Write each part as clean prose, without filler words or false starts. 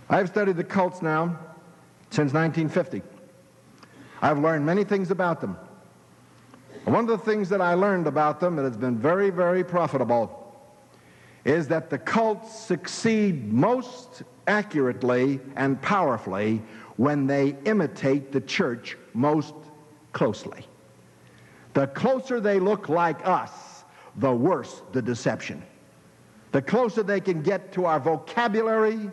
I've studied the cults now since 1950. I've learned many things about them. One of the things that I learned about them that has been very, very profitable is that the cults succeed most accurately and powerfully when they imitate the church most closely. The closer they look like us, the worse the deception. The closer they can get to our vocabulary,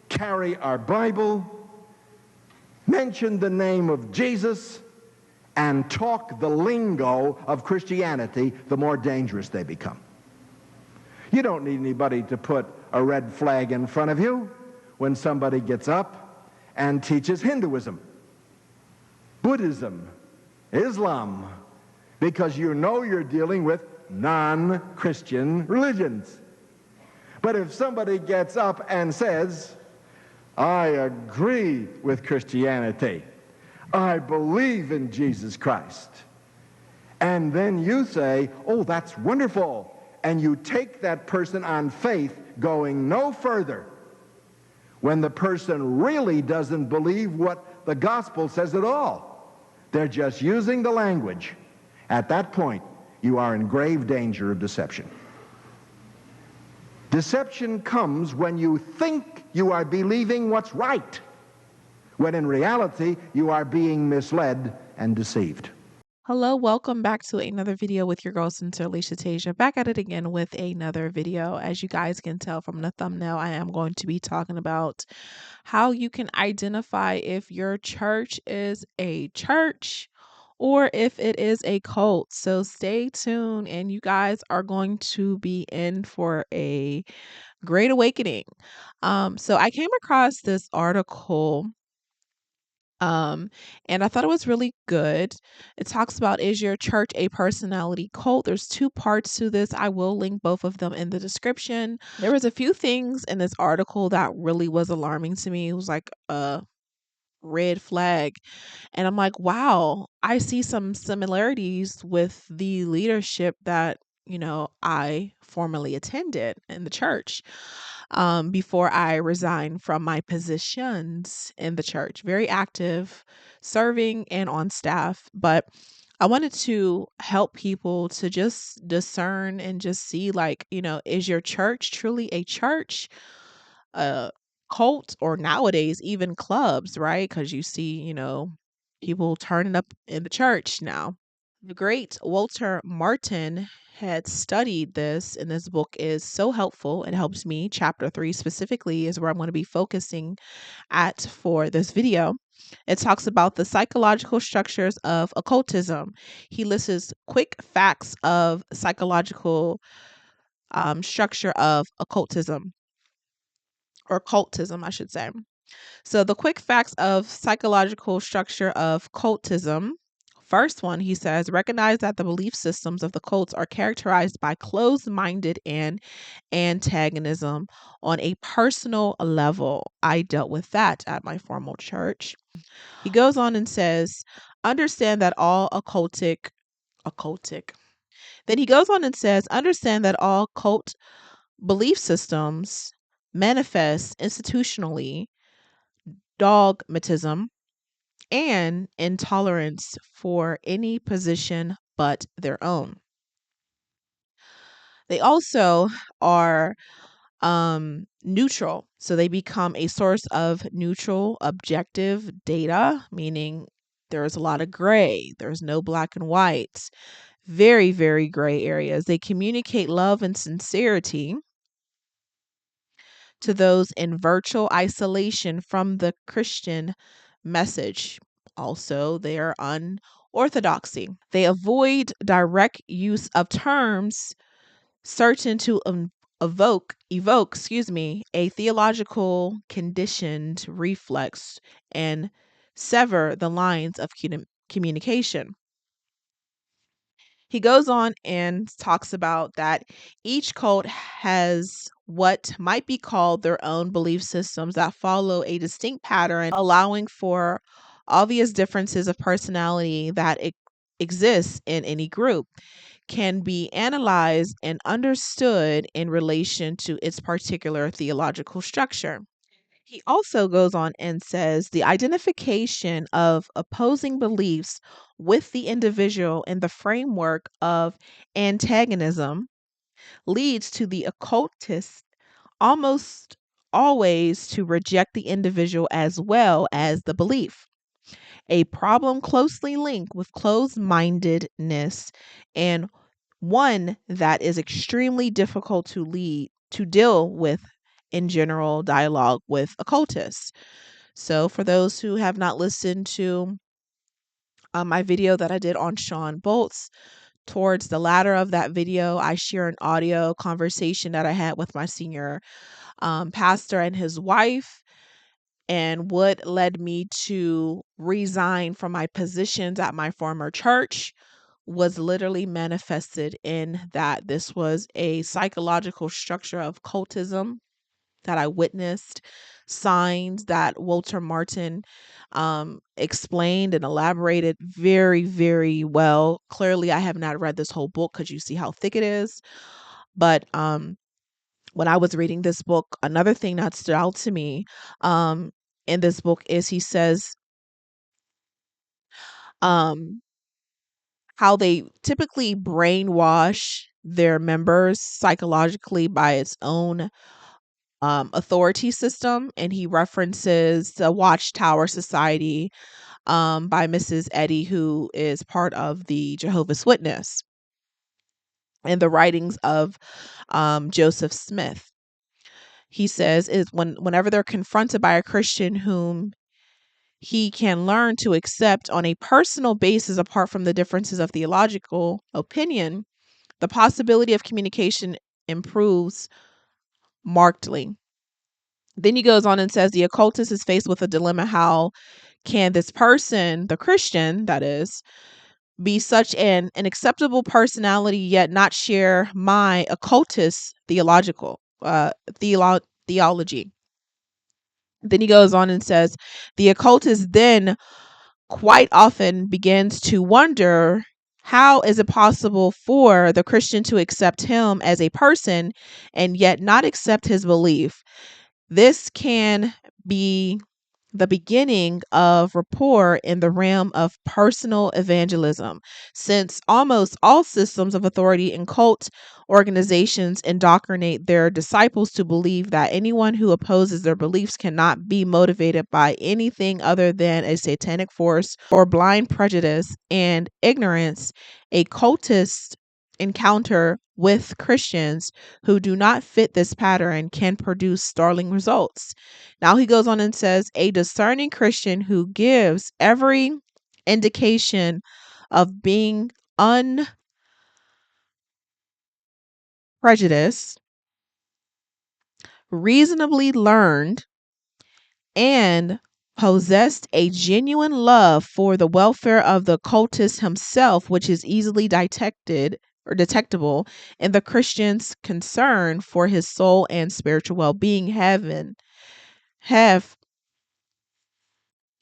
carry our Bible, mention the name of Jesus, and talk the lingo of Christianity, the more dangerous they become. You don't need anybody to put a red flag in front of you when somebody gets up and teaches Hinduism, Buddhism, Islam, because you know you're dealing with non-Christian religions. But if somebody gets up and says, I agree with Christianity, I believe in Jesus Christ, and then you say, oh, that's wonderful, and you take that person on faith, going no further, when the person really doesn't believe what the gospel says at all. They're just using the language. At that point, you are in grave danger of deception. Deception comes when you think you are believing what's right, when in reality you are being misled and deceived. Hello, welcome back to another video with your girl, Sister Alicia Tasia. Back at it again with another video. As you guys can tell from the thumbnail, I am going to be talking about how you can identify if your church is a church or if it is a cult. So stay tuned, and you guys are going to be in for a great awakening. So I came across this article and I thought it was really good. It talks about, is your church a personality cult? There's two parts to this. I will link both of them in the description. There was a few things in this article that really was alarming to me. It was like a red flag. And I'm like, wow, I see some similarities with the leadership that, I formerly attended in the church before I resigned from my positions in the church. Very active, serving and on staff. But I wanted to help people to just discern and just see, like, is your church truly a church? Cult, or nowadays even clubs, right? Because you see, people turning up in the church now. The great Walter Martin had studied this, and this book is so helpful. It helps me. Chapter 3 specifically is where I'm going to be focusing at for this video. It talks about the psychological structures of occultism. He lists quick facts of psychological structure of occultism, or cultism, I should say. So, the quick facts of psychological structure of cultism. First one, he says, recognize that the belief systems of the cults are characterized by closed-minded and antagonism on a personal level. I dealt with that at my formal church. He goes on and says, understand that all occultic. Then he goes on and says, understand that all cult belief systems manifest institutionally dogmatism and intolerance for any position but their own. They also are neutral. So they become a source of neutral, objective data, meaning there's a lot of gray. There's no black and white. Very, very gray areas. They communicate love and sincerity to those in virtual isolation from the Christian message. Also, they are unorthodoxy. They avoid direct use of terms certain to evoke, a theological conditioned reflex and sever the lines of communication. He goes on and talks about that each cult has what might be called their own belief systems that follow a distinct pattern, allowing for obvious differences of personality that exists in any group, can be analyzed and understood in relation to its particular theological structure. He also goes on and says the identification of opposing beliefs with the individual in the framework of antagonism leads to the occultist almost always to reject the individual as well as the belief. A problem closely linked with closed mindedness and one that is extremely difficult to deal with in general dialogue with occultists. So, for those who have not listened to my video that I did on Sean Bolts, towards the latter of that video, I share an audio conversation that I had with my senior pastor and his wife, and what led me to resign from my positions at my former church was literally manifested in that this was a psychological structure of cultism that I witnessed, signs that Walter Martin explained and elaborated very, very well. Clearly, I have not read this whole book because you see how thick it is. But when I was reading this book, another thing that stood out to me um, in this book is he says um, how they typically brainwash their members psychologically by its own authority system. And he references the Watchtower Society by Mrs. Eddy, who is part of the Jehovah's Witness, and the writings of Joseph Smith. He says is whenever they're confronted by a Christian whom he can learn to accept on a personal basis apart from the differences of theological opinion, the possibility of communication improves markedly. Then he goes on and says the occultist is faced with a dilemma. How can this person, the Christian, that is, be such an acceptable personality yet not share my occultist theology? Then he goes on and says the occultist then quite often begins to wonder, how is it possible for the Christian to accept him as a person and yet not accept his belief? This can be the beginning of rapport in the realm of personal evangelism, since almost all systems of authority in cult organizations indoctrinate their disciples to believe that anyone who opposes their beliefs cannot be motivated by anything other than a satanic force or blind prejudice and ignorance. A cultist encounter with Christians who do not fit this pattern can produce startling results. Now he goes on and says, a discerning Christian who gives every indication of being unprejudiced, reasonably learned, and possessed a genuine love for the welfare of the cultist himself, which is easily detected or detectable in the Christian's concern for his soul and spiritual well-being, have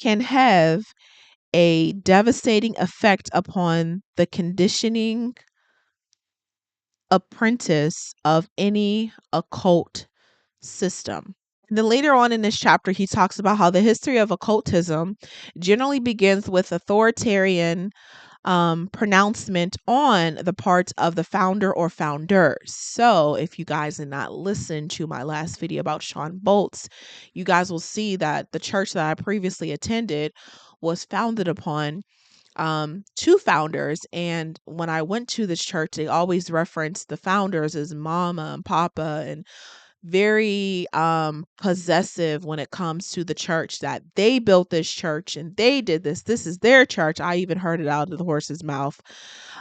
can have a devastating effect upon the conditioning apprentice of any occult system. And then later on in this chapter, he talks about how the history of occultism generally begins with authoritarian pronouncement on the part of the founder or founders. So, if you guys did not listen to my last video about Sean Bolts, you guys will see that the church that I previously attended was founded upon two founders. And when I went to this church, they always referenced the founders as mama and papa, and very possessive when it comes to the church, that they built this church and they did this is their church. I even heard it out of the horse's mouth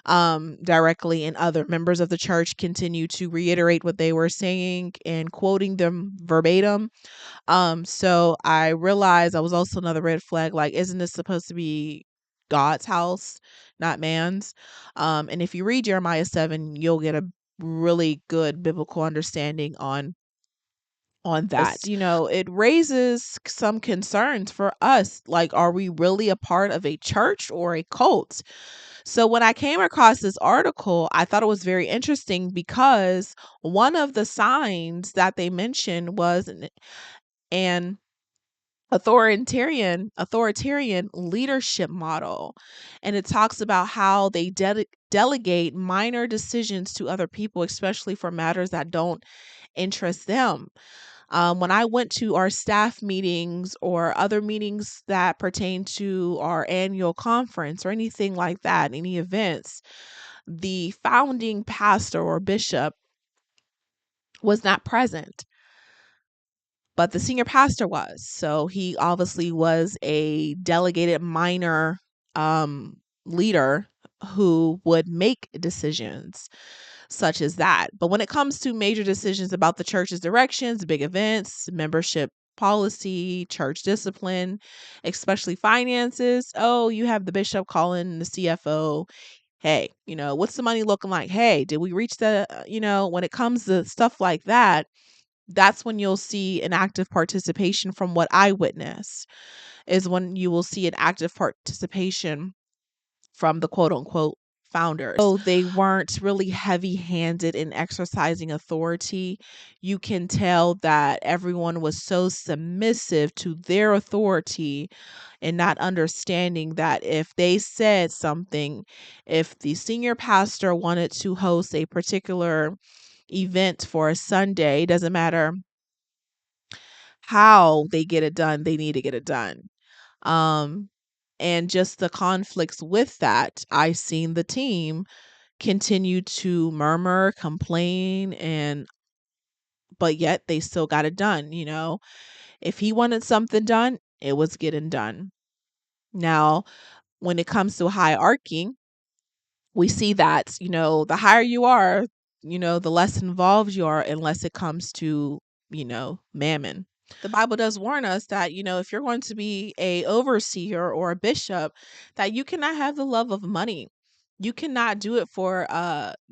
directly, and other members of the church continue to reiterate what they were saying and quoting them verbatim. So I realized that was also another red flag. Like, isn't this supposed to be God's house, not man's? And if you read Jeremiah 7, you'll get a really good biblical understanding on that. You know, it raises some concerns for us. Like, are we really a part of a church or a cult? So when I came across this article, I thought it was very interesting because one of the signs that they mentioned was an authoritarian leadership model, and it talks about how they delegate minor decisions to other people, especially for matters that don't interest them. When I went to our staff meetings or other meetings that pertain to our annual conference or anything like that, any events, the founding pastor or bishop was not present, but the senior pastor was. So he obviously was a delegated minor um, leader who would make decisions such as that. But when it comes to major decisions about the church's directions, big events, membership policy, church discipline, especially finances, oh, you have the bishop calling the CFO. Hey, what's the money looking like? Hey, did we reach the, when it comes to stuff like that, that's when you'll see an active participation from what I witnessed, is when you will see an active participation from the quote unquote founders. So they weren't really heavy handed in exercising authority. You can tell that everyone was so submissive to their authority and not understanding that if they said something, if the senior pastor wanted to host a particular event for a Sunday, doesn't matter how they get it done, they need to get it done. Um, and just the conflicts with that, I seen the team continue to murmur, complain, but yet they still got it done. If he wanted something done, it was getting done. Now, when it comes to hierarchy, we see that, the higher you are, the less involved you are unless it comes to, mammon. The Bible does warn us that, if you're going to be a overseer or a bishop, that you cannot have the love of money. You cannot do it for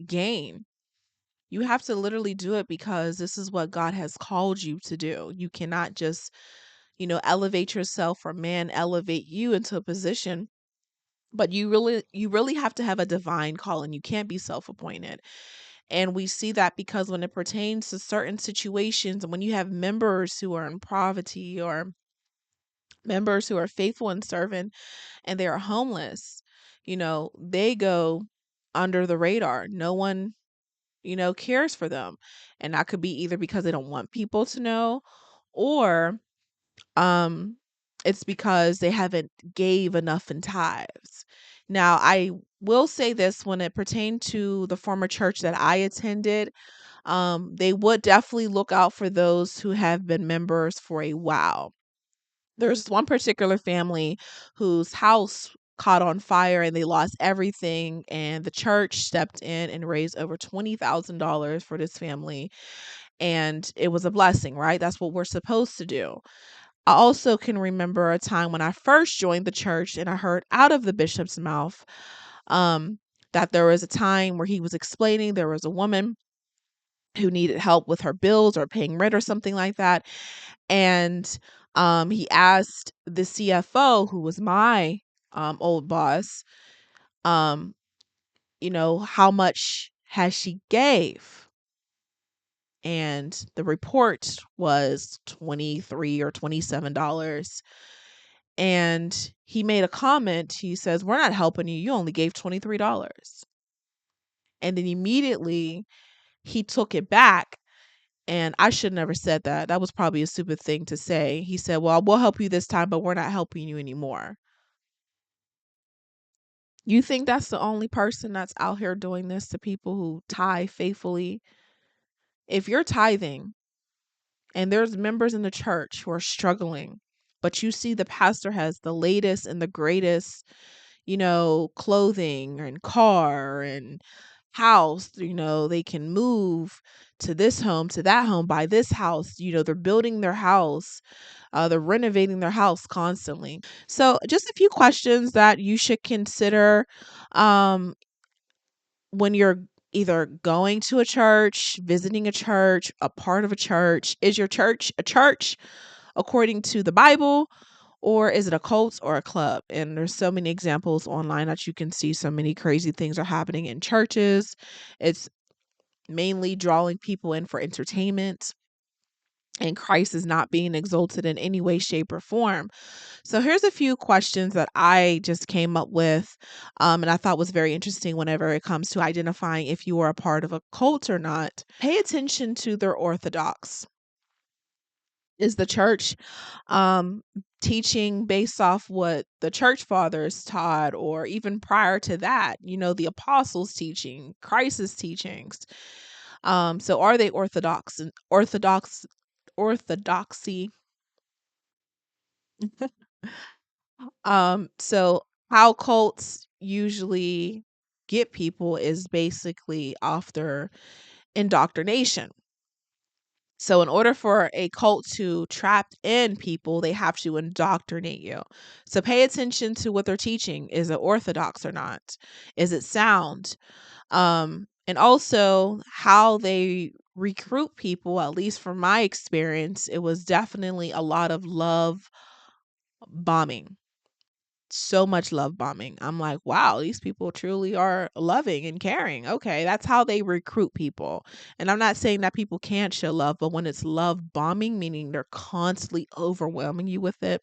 gain. You have to literally do it because this is what God has called you to do. You cannot just, elevate yourself or man elevate you into a position, but you really have to have a divine calling. You can't be self-appointed. And we see that because when it pertains to certain situations, when you have members who are in poverty or members who are faithful and servant and they are homeless, they go under the radar. No one, cares for them. And that could be either because they don't want people to know, or um it's because they haven't gave enough in tithes. Now, I will say this: when it pertained to the former church that I attended, they would definitely look out for those who have been members for a while. There's one particular family whose house caught on fire and they lost everything, and the church stepped in and raised over $20,000 for this family, and it was a blessing, right? That's what we're supposed to do. I also can remember a time when I first joined the church and I heard out of the bishop's mouth um, that there was a time where he was explaining there was a woman who needed help with her bills or paying rent or something like that. And he asked the CFO, who was my old boss, um, how much has she gave? And the report was 23 or $27. And he made a comment. He says, "We're not helping you. You only gave $23." And then immediately he took it back. And I should never said that. That was probably a stupid thing to say. He said, "Well, we'll help you this time, but we're not helping you anymore." You think that's the only person that's out here doing this to people who tithe faithfully? If you're tithing and there's members in the church who are struggling, but you see the pastor has the latest and the greatest, clothing and car and house, they can move to this home, to that home, buy this house, they're building their house, they're renovating their house constantly. So, just a few questions that you should consider um, when you're either going to a church, visiting a church, a part of a church. Is your church a church according to the Bible? Or is it a cult or a club? And there's so many examples online that you can see. So many crazy things are happening in churches. It's mainly drawing people in for entertainment. and Christ is not being exalted in any way, shape, or form. So here's a few questions that I just came up with, and I thought was very interesting whenever it comes to identifying if you are a part of a cult or not. Pay attention to their orthodox. Is the church um, teaching based off what the church fathers taught, or even prior to that, the apostles' teaching, Christ's teachings? So are they orthodox and orthodoxy? So how cults usually get people is basically off their indoctrination. So in order for a cult to trap in people, they have to indoctrinate you. So pay attention to what they're teaching. Is it orthodox or not? Is it sound? And also how they recruit people, at least from my experience, it was definitely a lot of love bombing. So much love bombing. I'm like, wow, these people truly are loving and caring. Okay, that's how they recruit people. And I'm not saying that people can't show love, but when it's love bombing, meaning they're constantly overwhelming you with it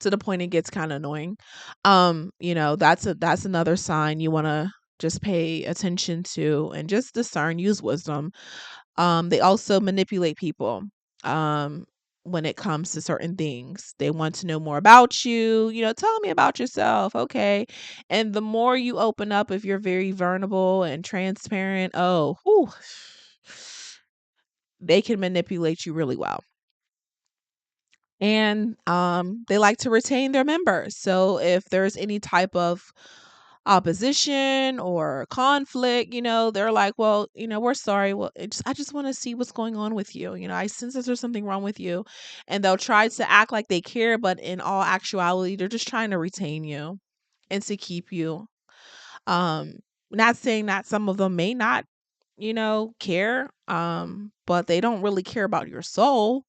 to the point it gets kind of annoying. That's another sign you want to just pay attention to and just discern, use wisdom. They also manipulate people. Um, when it comes to certain things, they want to know more about you. Tell me about yourself. Okay. And the more you open up, if you're very vulnerable and transparent, oh, whew, they can manipulate you really well. And they like to retain their members. So if there's any type of opposition or conflict, they're like, well, we're sorry. Well, I just want to see what's going on with you. I sense that there's something wrong with you. And they'll try to act like they care, but in all actuality, they're just trying to retain you and to keep you. Um, Not saying that some of them may not, care, but they don't really care about your soul.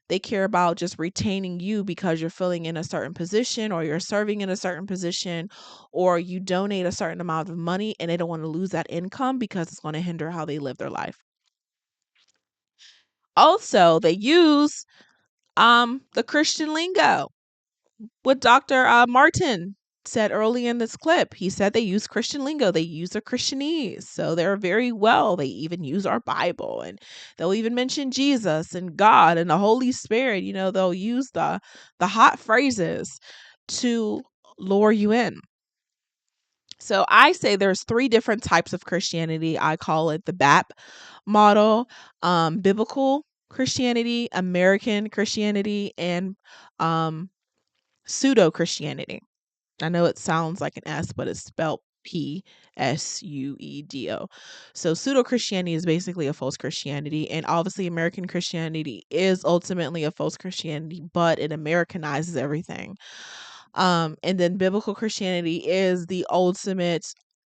They care about just retaining you because you're filling in a certain position, or you're serving in a certain position, or you donate a certain amount of money, and they don't want to lose that income because it's going to hinder how they live their life. Also, they use the Christian lingo. What Dr. Martin said early in this clip, he said they use Christian lingo, they use their Christianese. So they're very well, they even use our Bible, and they'll even mention Jesus and God and the Holy Spirit. They'll use the hot phrases to lure you in. So I say there's three different types of Christianity. I call it the BAP model, biblical Christianity, American Christianity, and um, pseudo Christianity. I know it sounds like an S, but it's spelled Psuedo. So pseudo Christianity is basically a false Christianity, and obviously American Christianity is ultimately a false Christianity, but it Americanizes everything. And then biblical Christianity is the ultimate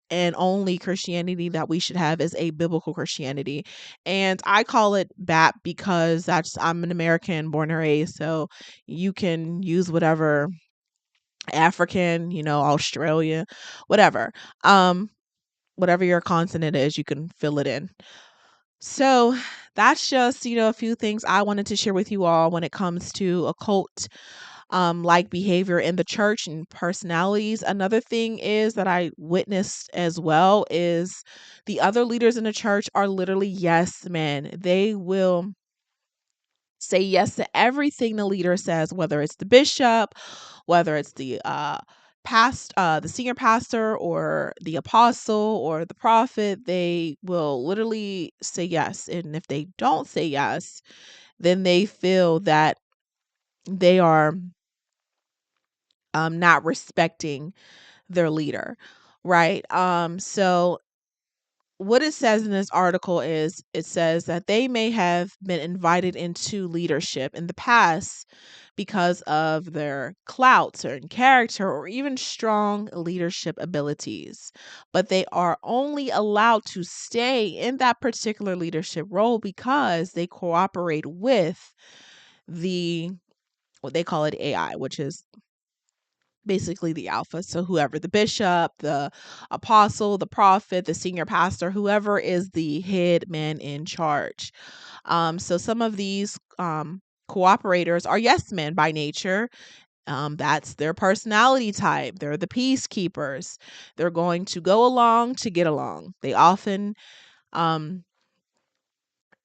and only Christianity that we should have, is a biblical Christianity. And I call it BAP because I'm an American born and raised, so you can use whatever African, Australia, whatever. Um, Whatever your continent is, you can fill it in. So that's just, a few things I wanted to share with you all when it comes to occult like behavior in the church and personalities. Another thing is that I witnessed as well is the other leaders in the church are literally yes men. They will say yes to everything the leader says, whether it's the bishop, whether it's the senior pastor, or the apostle, or the prophet. They will literally say yes. And if they don't say yes, then they feel that they are not respecting their leader, right? So what it says in this article is, it says that they may have been invited into leadership in the past because of their clout or character, or even strong leadership abilities, but they are only allowed to stay in that particular leadership role because they cooperate with the what they call it AI, which is basically the alpha. So whoever the bishop, the apostle, the prophet, the senior pastor, whoever is the head man in charge. So some of these cooperators are yes men by nature. That's their personality type. They're the peacekeepers. They're going to go along to get along. They often um,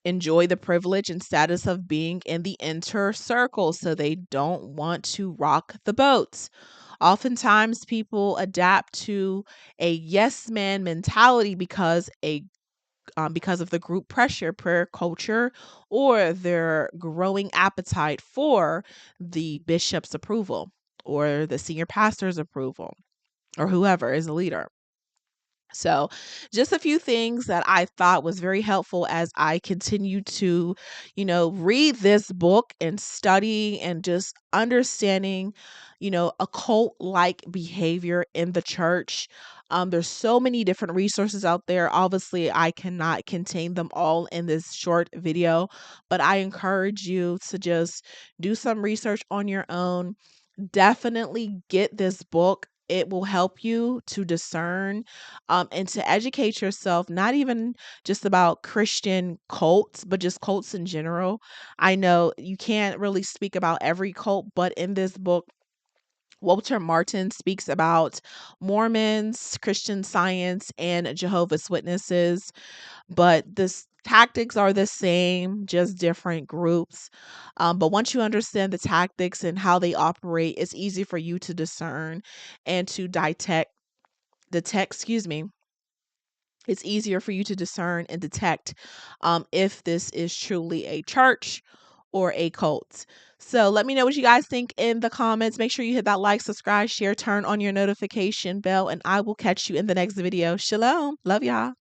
enjoy the privilege and status of being in the inner circle, so they don't want to rock the boat. Oftentimes, people adapt to a yes man mentality because of the group pressure, prayer culture, or their growing appetite for the bishop's approval or the senior pastor's approval or whoever is the leader. So, just a few things that I thought was very helpful as I continue to, read this book and study and just understanding, occult like behavior in the church. There's so many different resources out there. Obviously, I cannot contain them all in this short video, but I encourage you to just do some research on your own. Definitely get this book. It will help you to discern and to educate yourself, not even just about Christian cults, but just cults in general. I know you can't really speak about every cult, but in this book, Walter Martin speaks about Mormons, Christian Science, and Jehovah's Witnesses, but the tactics are the same, just different groups. But once you understand the tactics and how they operate, it's easy for you to discern and to excuse me, it's easier for you to discern and detect if this is truly a church or a cult. So let me know what you guys think in the comments. Make sure you hit that like, subscribe, share, turn on your notification bell, and I will catch you in the next video. Shalom. Love y'all.